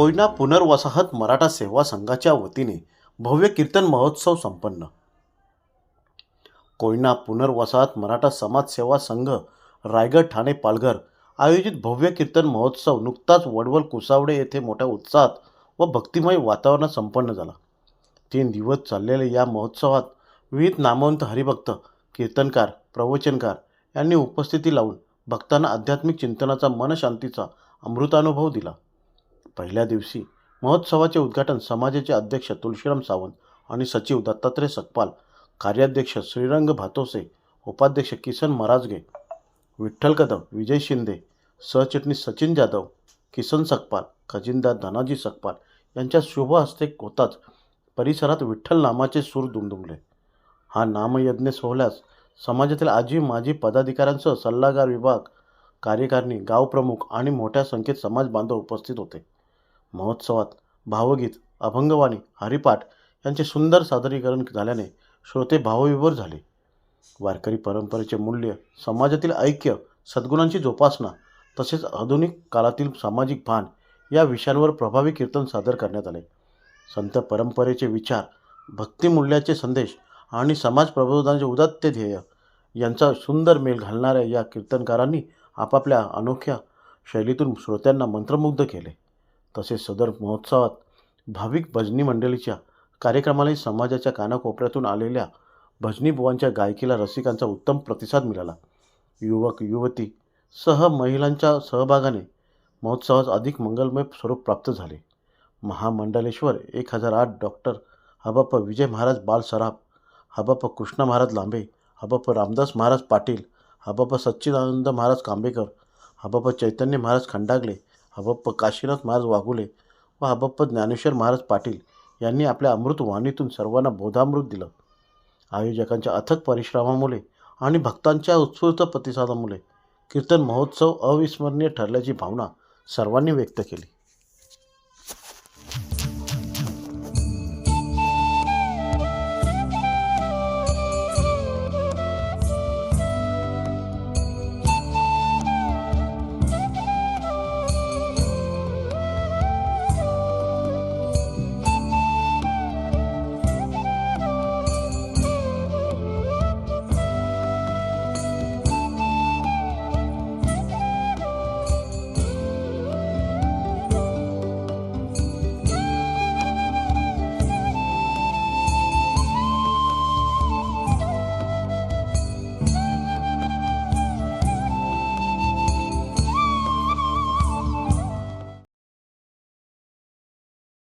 कोयना पुनर्वसाहत मराठा सेवा संघाच्या वतीने भव्य कीर्तन महोत्सव संपन्न. कोयना पुनर्वसाहत मराठा समाज सेवा संघ रायगड ठाणे पालघर आयोजित भव्य कीर्तन महोत्सव नुकताच वडवल कुसावडे येथे मोठ्या उत्साहात व भक्तिमय वातावरणात संपन्न झाला. 3 दिवस चाललेल्या या महोत्सवात विविध नामवंत हरिभक्त, कीर्तनकार, प्रवचनकार यांनी उपस्थिती लावून भक्तांना आध्यात्मिक चिंतनाचा, मनशांतीचा अमृतानुभव दिला. पहिल्या दिवशी महोत्सवाचे उद्घाटन समाजाचे अध्यक्ष तुळशीराम सावंत आणि सचिव दत्तात्रय सकपाल, कार्याध्यक्ष श्रीरंग भातोसे, उपाध्यक्ष किसन महाराजगे, विठ्ठल कदम, विजय शिंदे, सहचिटणीस सचिन जाधव, किसन सकपाल, खजिनदार धनाजी सकपाल यांच्या शुभ हस्ते होताच परिसरात विठ्ठल नामाचे सूर दुमदुमले. हा नामयज्ञ सोहळ्यास समाजातील आजी माजी पदाधिकाऱ्यांसह सल्लागार विभाग, कार्यकारिणी, गावप्रमुख आणि मोठ्या संख्येत समाज बांधव उपस्थित होते. महोत्सवात भावगीत, अभंगवाणी, हरिपाठ यांचे सुंदर सादरीकरण झाल्याने श्रोते भावविभोर झाले. वारकरी परंपरेचे मूल्य, समाजातील ऐक्य, सद्गुणांची जोपासना तसेच आधुनिक काळातील सामाजिक भान या विषयांवर प्रभावी कीर्तन सादर करण्यात आले. संत परंपरेचे विचार, भक्तिमूल्याचे संदेश आणि समाज प्रबोधनाचे उदात्त ध्येय यांचा सुंदर मेल घालणाऱ्या या कीर्तनकारांनी आपापल्या अनोख्या शैलीतून श्रोत्यांना मंत्रमुग्ध केले. तसेच सदर महोत्सवात भाविक भजनी मंडळीच्या कार्यक्रमालाही समाजाच्या कानाकोपऱ्यातून आलेल्या भजनी बुवांच्या गायकीला रसिकांचा उत्तम प्रतिसाद मिळाला. युवक युवती सह महिलांच्या सहभागाने महोत्सवास अधिक मंगलमय स्वरूप प्राप्त झाले. महामंडलेश्वर 1008 डॉक्टर हबप विजय महाराज बाल सराफ, हबप कृष्ण महाराज लांबे, हबप रामदास महाराज पाटील, हबप सच्चिदानंद महाराज कांबेकर, हबप चैतन्य महाराज खंडागले, हबप काशीनाथ महाराज वाघुले व हबप ज्ञानेश्वर महाराज पाटील यांनी आपल्या अमृत वाणीतून सर्वांना बोधामृत दिलं. आयोजकांच्या अथक परिश्रमामुळे आणि भक्तांच्या उत्स्फूर्त प्रतिसादामुळे कीर्तन महोत्सव अविस्मरणीय ठरल्याची भावना सर्वांनी व्यक्त केली.